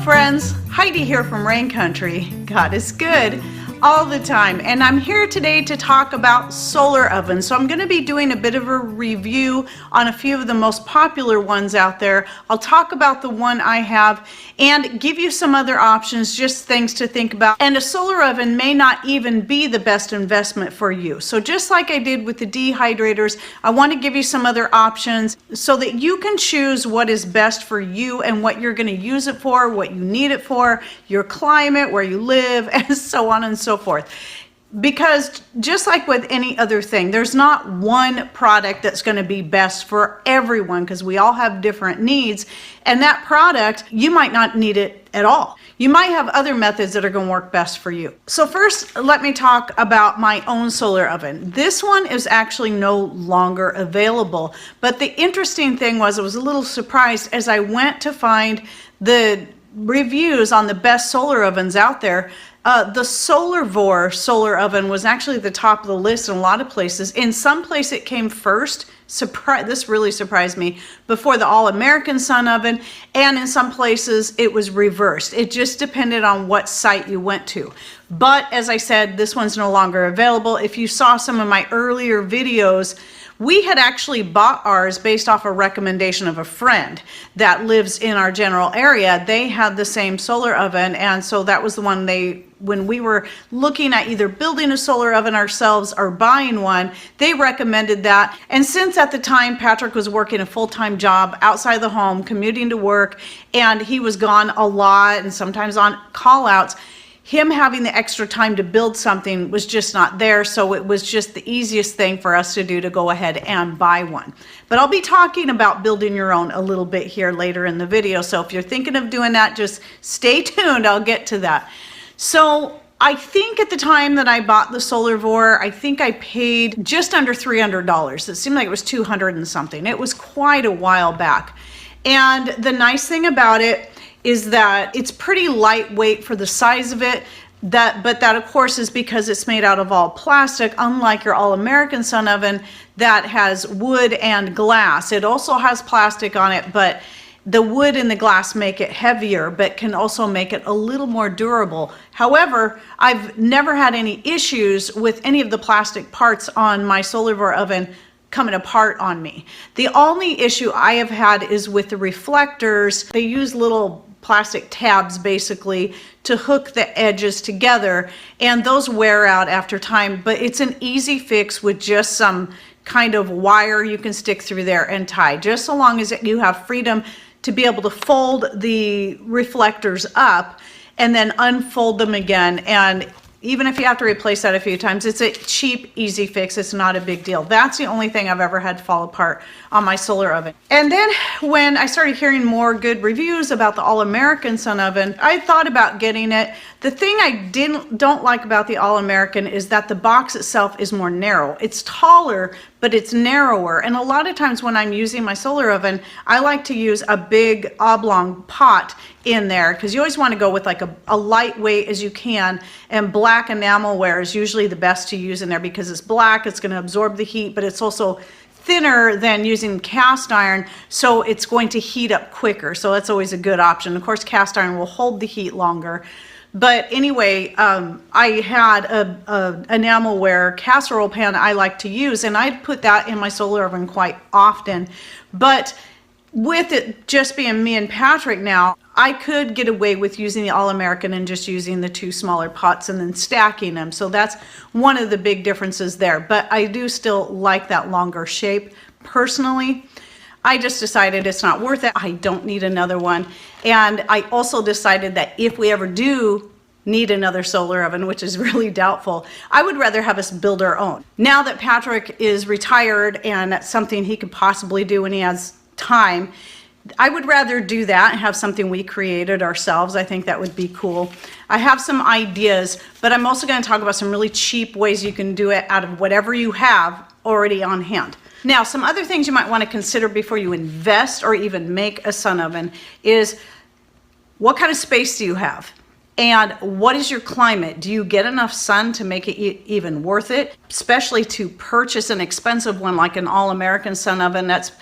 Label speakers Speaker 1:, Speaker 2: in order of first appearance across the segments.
Speaker 1: friends, Heidi here from Rain Country. God is good all the time, and I'm here today to talk about solar ovens. So I'm going to be doing a bit of a review on a few of the most popular ones out there. I'll talk about the one I have and give you some other options, just things to think about. And a solar oven may not even be the best investment for you. So just like I did with the dehydrators, I want to give you some other options so that you can choose what is best for you and what you're going to use it for, what you need it for, your climate, where you live, and so on and so forth. Because just like with any other thing, there's not one product that's going to be best for everyone, because we all have different needs, and that product, you might not need it at all. You might have other methods that are going to work best for you. So first, let me talk about my own solar oven. This one is actually no longer available, but the interesting thing was I was a little surprised as I went to find the reviews on the best solar ovens out there. The Solarvore solar oven was actually at the top of the list in a lot of places. In some places it came first. This really surprised me, before the AllAmerican sun oven, and in some places it was reversed. It just depended on what site you went to. But as I said, this one's no longer available. If you saw some of my earlier videos, we had actually bought ours based off a recommendation of a friend that lives in our general area. They had the same solar oven, and so that was the one when we were looking at either building a solar oven ourselves or buying one, they recommended that. And since at the time Patrick was working a full-time job outside the home, commuting to work, and he was gone a lot and sometimes on call-outs, him having the extra time to build something was just not there, so it was just the easiest thing for us to do to go ahead and buy one. But I'll be talking about building your own a little bit here later in the video, so if you're thinking of doing that, just stay tuned, I'll get to that. So I think at the time that I bought the Solarvore, I think I paid just under $300. It seemed like it was 200 and something. It was quite a while back. And the nice thing about it is that it's pretty lightweight for the size of it. But that of course is because it's made out of all plastic, unlike your AllAmerican sun oven that has wood and glass. It also has plastic on it, but the wood and the glass make it heavier, but can also make it a little more durable. However, I've never had any issues with any of the plastic parts on my Solarvore oven coming apart on me. The only issue I have had is with the reflectors. They use little plastic tabs basically to hook the edges together, and those wear out after time, but it's an easy fix with just some kind of wire you can stick through there and tie, just so long as you have freedom to be able to fold the reflectors up and then unfold them again. And even if you have to replace that a few times, it's a cheap, easy fix. It's not a big deal. That's the only thing I've ever had fall apart on my solar oven. And then when I started hearing more good reviews about the AllAmerican sun oven, I thought about getting it. The thing I don't like about the AllAmerican is that the box itself is more narrow. It's taller, but it's narrower. And a lot of times when I'm using my solar oven, I like to use a big oblong pot in there, because you always want to go with like a lightweight as you can, and black enamelware is usually the best to use in there because it's black, it's going to absorb the heat, but it's also thinner than using cast iron, so it's going to heat up quicker. So that's always a good option. Of course, cast iron will hold the heat longer. But anyway, I had a enamelware casserole pan I like to use, and I'd put that in my solar oven quite often. But with it just being me and Patrick now, I could get away with using the AllAmerican and just using the two smaller pots and then stacking them. So that's one of the big differences there. But I do still like that longer shape personally. I just decided it's not worth it. I don't need another one. And I also decided that if we ever do need another solar oven, which is really doubtful, I would rather have us build our own. Now that Patrick is retired and that's something he could possibly do when he has time, I would rather do that and have something we created ourselves. I think that would be cool. I have some ideas, but I'm also going to talk about some really cheap ways you can do it out of whatever you have already on hand. Now, some other things you might want to consider before you invest or even make a sun oven is, what kind of space do you have? And what is your climate? Do you get enough sun to make it even worth it? Especially to purchase an expensive one like an AllAmerican sun oven. That's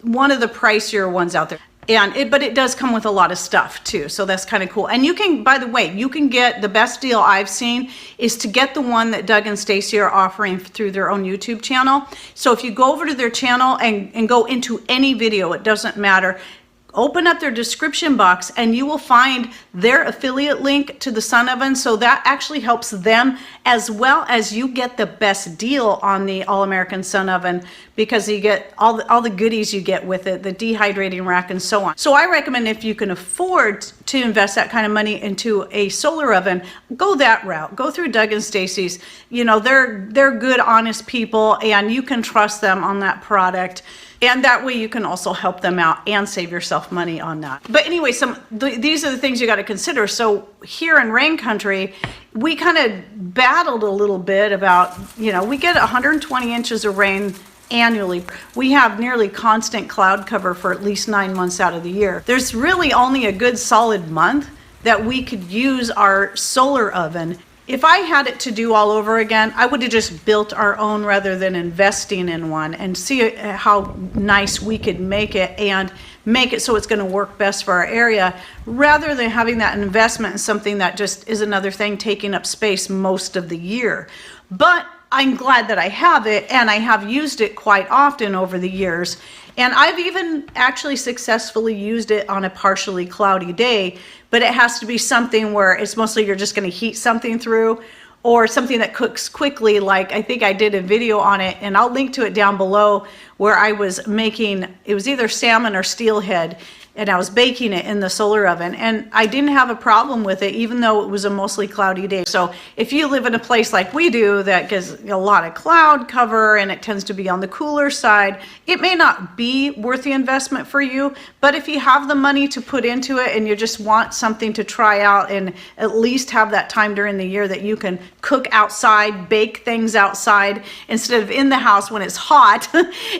Speaker 1: one of the pricier ones out there. But it does come with a lot of stuff too, so that's kind of cool. And you can, by the way, you can get the best deal I've seen is to get the one that Doug and Stacy are offering through their own YouTube channel. So if you go over to their channel and go into any video, it doesn't matter, open up their description box and you will find their affiliate link to the Sun Oven. So that actually helps them, as well as you get the best deal on the AllAmerican Sun Oven, because you get all the goodies you get with it, the dehydrating rack and so on. So I recommend, if you can afford to invest that kind of money into a solar oven, go that route. Go through Doug and Stacy's. You know, they're good, honest people, and you can trust them on that product. And that way you can also help them out and save yourself money on that. But anyway, these are the things you got to consider. So here in rain country, we kind of battled a little bit about, you know, we get 120 inches of rain annually. We have nearly constant cloud cover for at least 9 months out of the year. There's really only a good solid month that we could use our solar oven. If I had it to do all over again, I would have just built our own rather than investing in one, and see how nice we could make it and make it so it's going to work best for our area, rather than having that investment in something that just is another thing taking up space most of the year. But I'm glad that I have it, and I have used it quite often over the years. And I've even actually successfully used it on a partially cloudy day, but it has to be something where it's mostly you're just going to heat something through, or something that cooks quickly. Like I think I did a video on it, and I'll link to it down below, where I was making, it was either salmon or steelhead, and I was baking it in the solar oven, and I didn't have a problem with it, even though it was a mostly cloudy day. So if you live in a place like we do that gets a lot of cloud cover and it tends to be on the cooler side, it may not be worth the investment for you. But if you have the money to put into it and you just want something to try out, and at least have that time during the year that you can cook outside, bake things outside instead of in the house when it's hot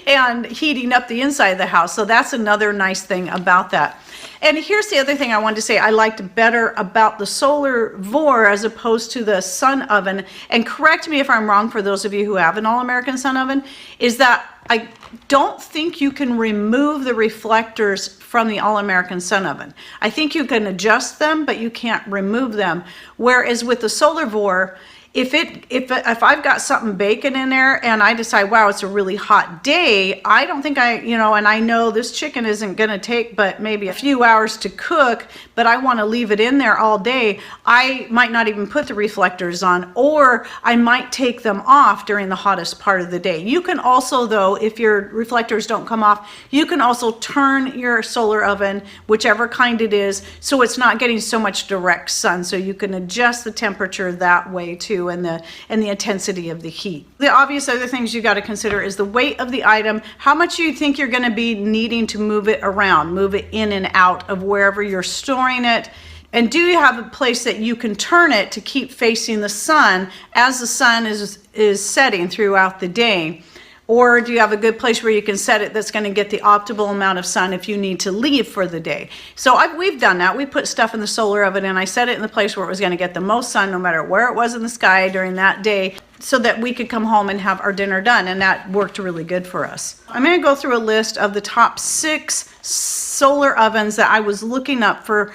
Speaker 1: and heating up the inside of the house. So that's another nice thing about that. And here's the other thing I wanted to say I liked better about the Solarvore as opposed to the Sun Oven, and correct me if I'm wrong for those of you who have an AllAmerican Sun Oven, is that I don't think you can remove the reflectors from the AllAmerican Sun Oven. I think you can adjust them, but you can't remove them. Whereas with the Solarvore, if I've got something baking in there and I decide, wow, it's a really hot day, I don't think and I know this chicken isn't gonna take but maybe a few hours to cook, but I wanna leave it in there all day, I might not even put the reflectors on, or I might take them off during the hottest part of the day. You can also, though, if your reflectors don't come off, you can also turn your solar oven, whichever kind it is, so it's not getting so much direct sun, so you can adjust the temperature that way too, and the intensity of the heat. The obvious other things you got to consider is the weight of the item, how much you think you're going to be needing to move it around, move it in and out of wherever you're storing it, and do you have a place that you can turn it to keep facing the sun as the sun is setting throughout the day. Or do you have a good place where you can set it that's going to get the optimal amount of sun if you need to leave for the day? So we've done that. We put stuff in the solar oven and I set it in the place where it was going to get the most sun no matter where it was in the sky during that day, so that we could come home and have our dinner done, and that worked really good for us. I'm going to go through a list of the top 6 solar ovens that I was looking up for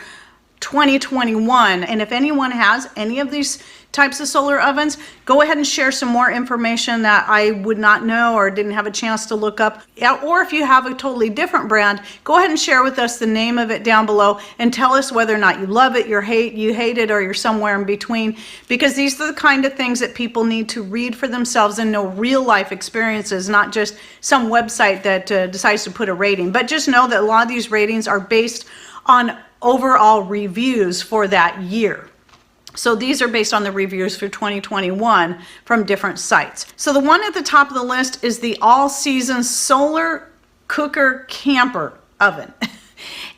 Speaker 1: 2021, and if anyone has any of these types of solar ovens, go ahead and share some more information that I would not know or didn't have a chance to look up. Or if you have a totally different brand, go ahead and share with us the name of it down below and tell us whether or not you love it, you hate it, or you're somewhere in between, because these are the kind of things that people need to read for themselves and know real life experiences, not just some website that decides to put a rating. But just know that a lot of these ratings are based on overall reviews for that year. So these are based on the reviews for 2021 from different sites. So the one at the top of the list is the AllSeason Solar Cooker Camper Oven.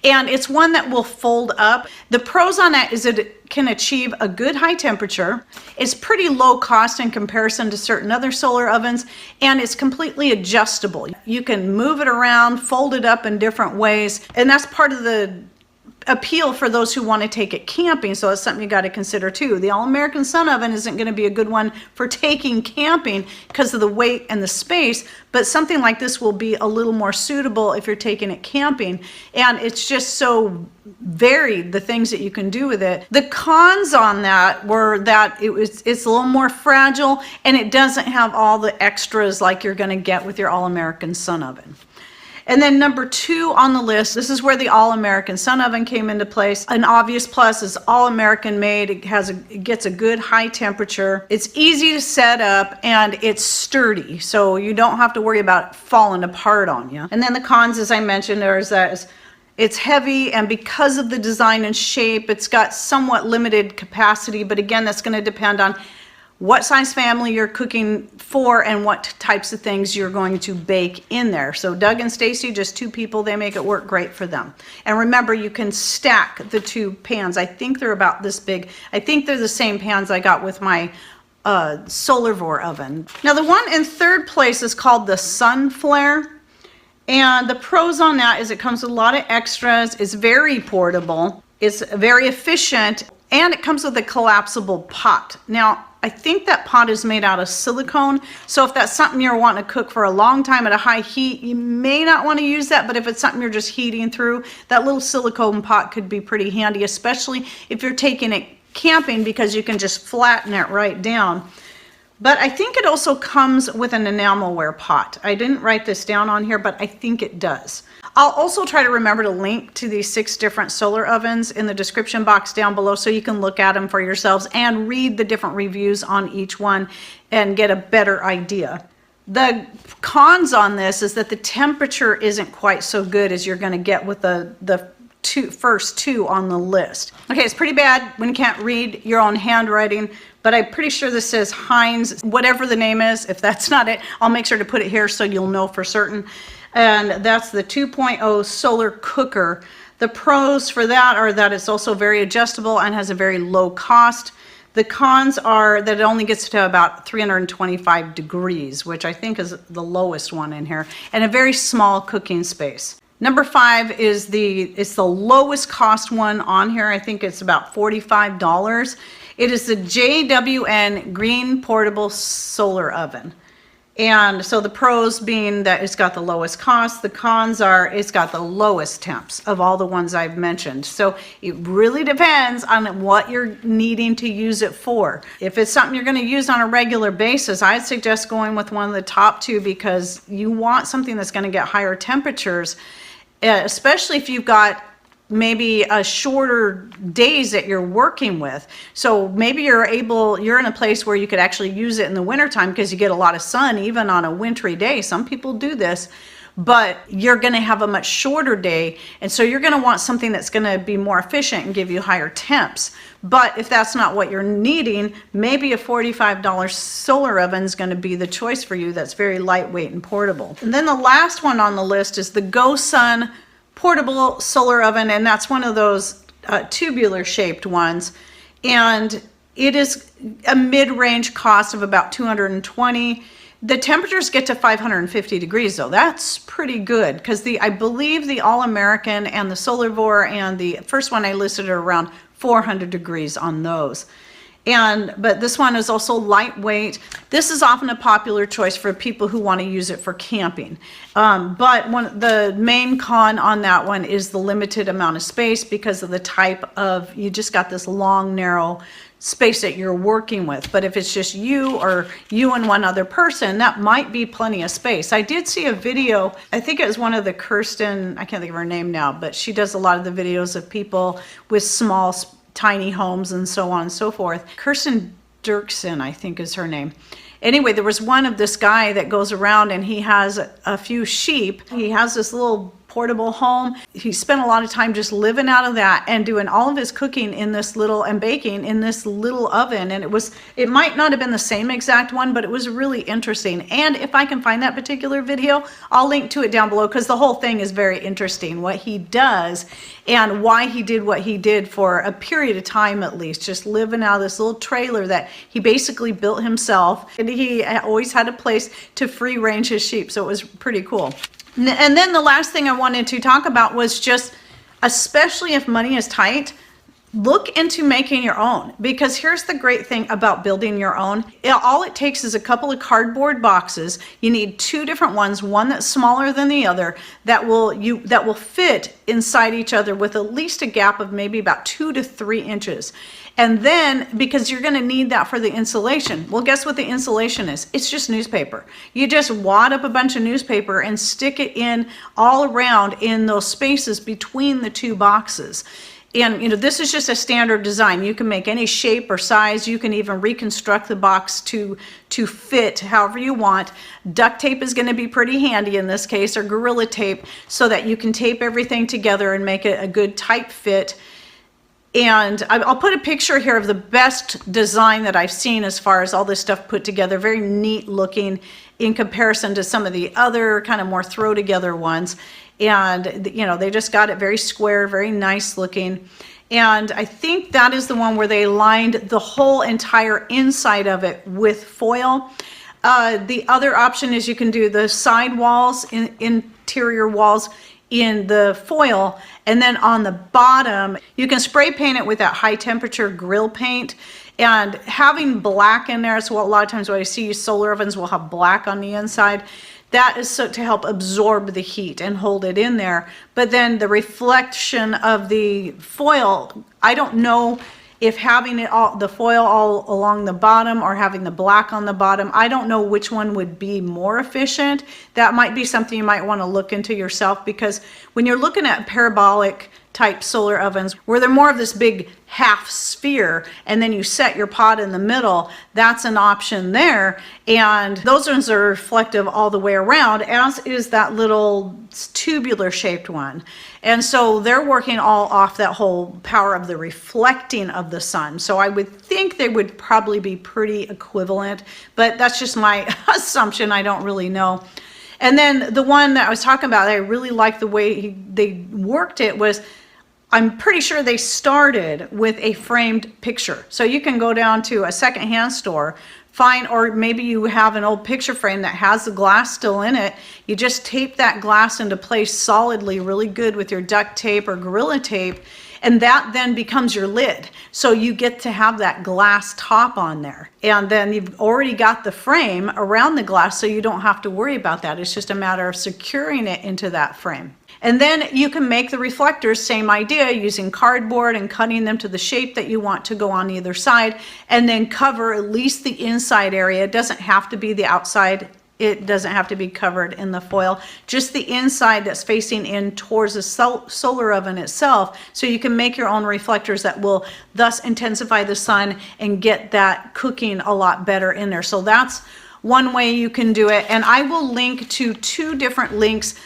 Speaker 1: And it's one that will fold up. The pros on that is that it can achieve a good high temperature. It's pretty low cost in comparison to certain other solar ovens, and it's completely adjustable. You can move it around, fold it up in different ways, and that's part of the appeal for those who want to take it camping, so that's something you got to consider too. The All-American Sun Oven isn't going to be a good one for taking camping because of the weight and the space, but something like this will be a little more suitable if you're taking it camping. And it's just so varied, the things that you can do with it. The cons on that were that it's a little more fragile, and it doesn't have all the extras like you're going to get with your All-American Sun Oven. And then number 2 on the list, this is where the All-American Sun Oven came into place. An obvious plus is All-American made. It gets a good high temperature. It's easy to set up and it's sturdy, so you don't have to worry about it falling apart on you. And then the cons, as I mentioned, there's that it's heavy, and because of the design and shape, it's got somewhat limited capacity, but again, that's going to depend on what size family you're cooking for and what types of things you're going to bake in there. So Doug and Stacy, just 2 people, they make it work great for them. And remember, you can stack the 2 pans. I think they're about this big. I think they're the same pans I got with my Solarvore oven. Now the one in 3rd place is called the Sunflare. And the pros on that is it comes with a lot of extras. It's very portable. It's very efficient. And it comes with a collapsible pot. Now, I think that pot is made out of silicone, so if that's something you're wanting to cook for a long time at a high heat, you may not want to use that, but if it's something you're just heating through, that little silicone pot could be pretty handy, especially if you're taking it camping, because you can just flatten it right down. But I think it also comes with an enamelware pot. I didn't write this down on here, but I think it does. I'll also try to remember to link to these 6 different solar ovens in the description box down below so you can look at them for yourselves and read the different reviews on each one and get a better idea. The cons on this is that the temperature isn't quite so good as you're going to get with the first 2 on the list. Okay, it's pretty bad when you can't read your own handwriting, but I'm pretty sure this says Heinz, whatever the name is. If that's not it, I'll make sure to put it here so you'll know for certain. And that's the 2.0 solar cooker. The pros for that are that it's also very adjustable and has a very low cost. The cons are that it only gets to about 325 degrees, which I think is the lowest one in here, and a very small cooking space. Number 5 is it's the lowest cost one on here. I think it's about $45. It is the JWN Green Portable Solar Oven. And so the pros being that it's got the lowest cost, the cons are it's got the lowest temps of all the ones I've mentioned. So it really depends on what you're needing to use it for. If it's something you're going to use on a regular basis, I'd suggest going with one of the top 2 because you want something that's going to get higher temperatures, especially if you've got maybe a shorter days that you're working with. So maybe you're in a place where you could actually use it in the wintertime because you get a lot of sun even on a wintry day. Some people do this, but you're going to have a much shorter day, and so you're going to want something that's going to be more efficient and give you higher temps. But if that's not what you're needing, maybe a $45 solar oven is going to be the choice for you. That's very lightweight and portable. And then the last one on the list is the GoSun portable solar oven, and that's one of those tubular shaped ones, and it is a mid-range cost of about $220. The temperatures get to 550 degrees though. That's pretty good because I believe the All-American and the Solarvore and the first one I listed are around 400 degrees on those. But this one is also lightweight. This is often a popular choice for people who want to use it for camping. But the main con on that one is the limited amount of space because of the type of, you just got this long, narrow space that you're working with. But if it's just you or you and one other person, that might be plenty of space. I did see a video, I think it was one of the Kirsten, I can't think of her name now, but she does a lot of the videos of people with small tiny homes and so on and so forth. Kirsten Dirksen, I think is her name. Anyway, there was one of this guy that goes around and he has a few sheep. He has this little portable home. He spent a lot of time just living out of that and doing all of his cooking in this little and baking in this little oven. And it might not have been the same exact one, but it was really interesting. And if I can find that particular video, I'll link to it down below because the whole thing is very interesting, what he does and why he did what he did for a period of time at least, just living out of this little trailer that he basically built himself. And he always had a place to free range his sheep, so it was pretty cool. And then the last thing I wanted to talk about was just especially if money is tight, look into making your own, because here's the great thing about building your own. All it takes is a couple of cardboard boxes. You need two different ones, one that's smaller than the other, that will fit inside each other with at least a gap of maybe about 2 to 3 inches. And then, because you're going to need that for the insulation, well, guess what the insulation is? It's just newspaper. You just wad up a bunch of newspaper and stick it in all around in those spaces between the two boxes. And this is just a standard design. You can make any shape or size. You can even reconstruct the box to fit however you want. Duct tape is going to be pretty handy in this case, or Gorilla Tape, so that you can tape everything together and make it a good tight fit. And I'll put a picture here of the best design that I've seen as far as all this stuff put together. Very neat looking in comparison to some of the other kind of more throw together ones. And they just got it very square, very nice looking. And I think that is the one where they lined the whole entire inside of it with foil. The other option is you can do the side walls, interior walls, in the foil, and then on the bottom you can spray paint it with that high temperature grill paint. And having black in there, so a lot of times what I see solar ovens will have black on the inside. That is so to help absorb the heat and hold it in there. But then the reflection of the foil, I don't know if having the foil all along the bottom or having the black on the bottom, I don't know which one would be more efficient. That might be something you might want to look into yourself, because when you're looking at parabolic type solar ovens where they're more of this big half sphere and then you set your pot in the middle, that's an option there. And those ones are reflective all the way around, as is that little tubular shaped one. And so they're working all off that whole power of the reflecting of the sun. So I would think they would probably be pretty equivalent, but that's just my assumption. I don't really know. And then the one that I was talking about, I really liked the way they worked it was, I'm pretty sure they started with a framed picture. So you can go down to a secondhand store, find, or maybe you have an old picture frame that has the glass still in it. You just tape that glass into place solidly, really good with your duct tape or Gorilla Tape, and that then becomes your lid. So you get to have that glass top on there. And then you've already got the frame around the glass, so you don't have to worry about that. It's just a matter of securing it into that frame. And then you can make the reflectors, same idea, using cardboard and cutting them to the shape that you want to go on either side, and then cover at least the inside area. It doesn't have to be the outside. It doesn't have to be covered in the foil, just the inside that's facing in towards the solar oven itself. So you can make your own reflectors that will thus intensify the sun and get that cooking a lot better in there. So that's one way you can do it. And I will link to 2 different links.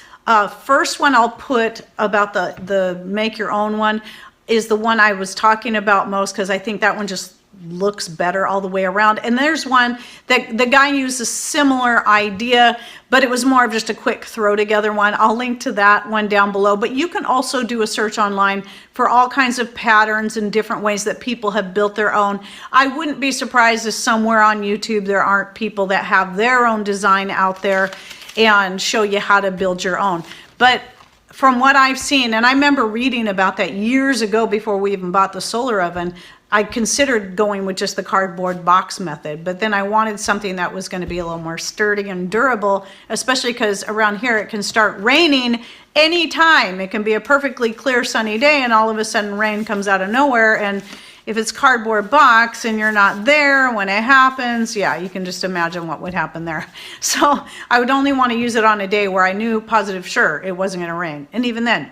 Speaker 1: First one I'll put about the make your own one is the one I was talking about most, because I think that one just looks better all the way around. And there's one that the guy used a similar idea, but it was more of just a quick throw together one. I'll link to that one down below. But you can also do a search online for all kinds of patterns and different ways that people have built their own. I wouldn't be surprised if somewhere on YouTube there aren't people that have their own design out there and show you how to build your own. But from what I've seen, and I remember reading about that years ago before we even bought the solar oven, I considered going with just the cardboard box method, but then I wanted something that was going to be a little more sturdy and durable, especially because around here it can start raining anytime. It can be a perfectly clear sunny day and all of a sudden rain comes out of nowhere, and if it's cardboard box and you're not there when it happens, yeah, you can just imagine what would happen there. So I would only want to use it on a day where I knew positive sure it wasn't going to rain. And even then,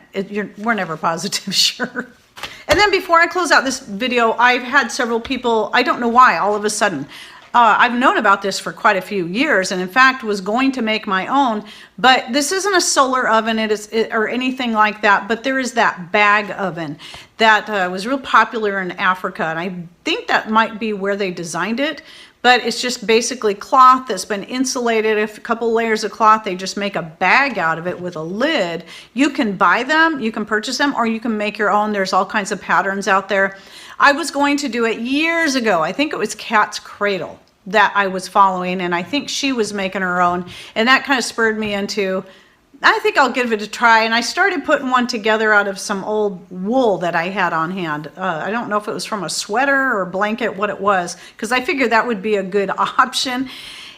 Speaker 1: we're never positive sure. And then before I close out this video, I've had several people, I don't know why, all of a sudden, I've known about this for quite a few years, and in fact was going to make my own, but this isn't a solar oven or anything like that, but there is that bag oven that was real popular in Africa, and I think that might be where they designed it. But it's just basically cloth that's been insulated, a couple layers of cloth. They just make a bag out of it with a lid. You can buy them, you can purchase them, or you can make your own. There's all kinds of patterns out there. I was going to do it years ago. I think it was Cat's Cradle that I was following, and I think she was making her own. And that kind of spurred me into I think I'll give it a try. And I started putting one together out of some old wool that I had on hand. I don't know if it was from a sweater or blanket, what it was, because I figured that would be a good option.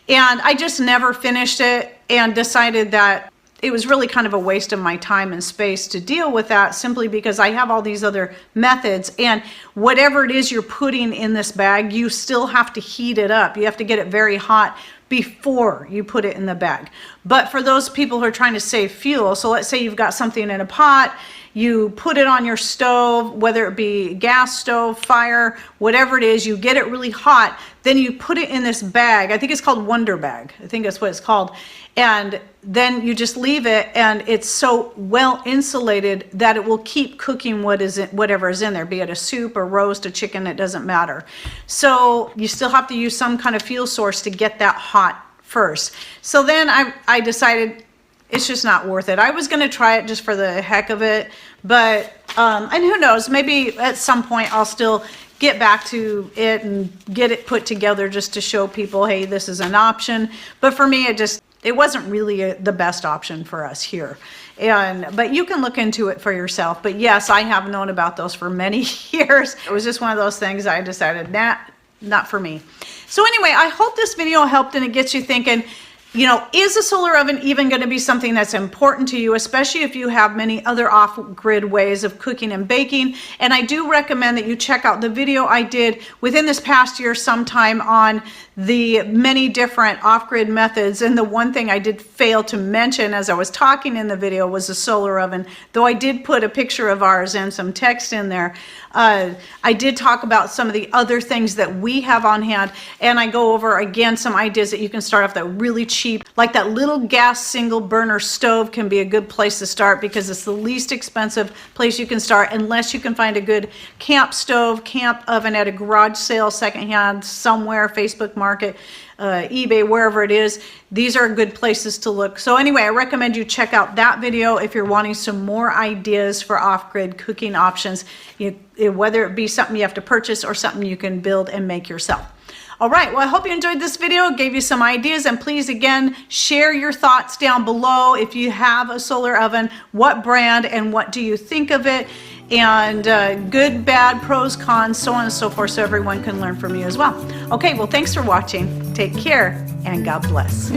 Speaker 1: And I just never finished it and decided that it was really kind of a waste of my time and space to deal with that, simply because I have all these other methods, and whatever it is you're putting in this bag, you still have to heat it up. You have to get it very hot before you put it in the bag. But for those people who are trying to save fuel, so let's say you've got something in a pot, you put it on your stove, whether it be gas stove, fire, whatever it is, you get it really hot, then you put it in this bag. I think it's called Wonder Bag. I think that's what it's called. And then you just leave it, and it's so well insulated that it will keep cooking whatever is in there, be it a soup, a roast, a chicken, it doesn't matter. So you still have to use some kind of fuel source to get that hot first. So then I decided it's just not worth it. I was going to try it just for the heck of it, but and who knows, maybe at some point I'll still get back to it and get it put together just to show people, hey, this is an option. But for me, it wasn't really the best option for us here. But you can look into it for yourself. But yes, I have known about those for many years. It was just one of those things I decided, nah, not for me. So anyway, I hope this video helped and it gets you thinking, you know, is a solar oven even going to be something that's important to you, especially if you have many other off-grid ways of cooking and baking? And I do recommend that you check out the video I did within this past year sometime on the many different off-grid methods. And the one thing I did fail to mention as I was talking in the video was a solar oven, though I did put a picture of ours and some text in there. I did talk about some of the other things that we have on hand, and I go over again some ideas that you can start off that really cheap, like that little gas single burner stove can be a good place to start, because it's the least expensive place you can start, unless you can find a good camp stove, camp oven at a garage sale, secondhand, somewhere, Facebook Market, eBay, wherever it is. These are good places to look. So anyway, I recommend you check out that video if you're wanting some more ideas for off-grid cooking options, whether it be something you have to purchase or something you can build and make yourself. All right, well, I hope you enjoyed this video, gave you some ideas, and please, again, share your thoughts down below. If you have a solar oven, what brand and what do you think of it? And good, bad, pros, cons, so on and so forth, so everyone can learn from you as well. Okay, well, thanks for watching. Take care, and God bless.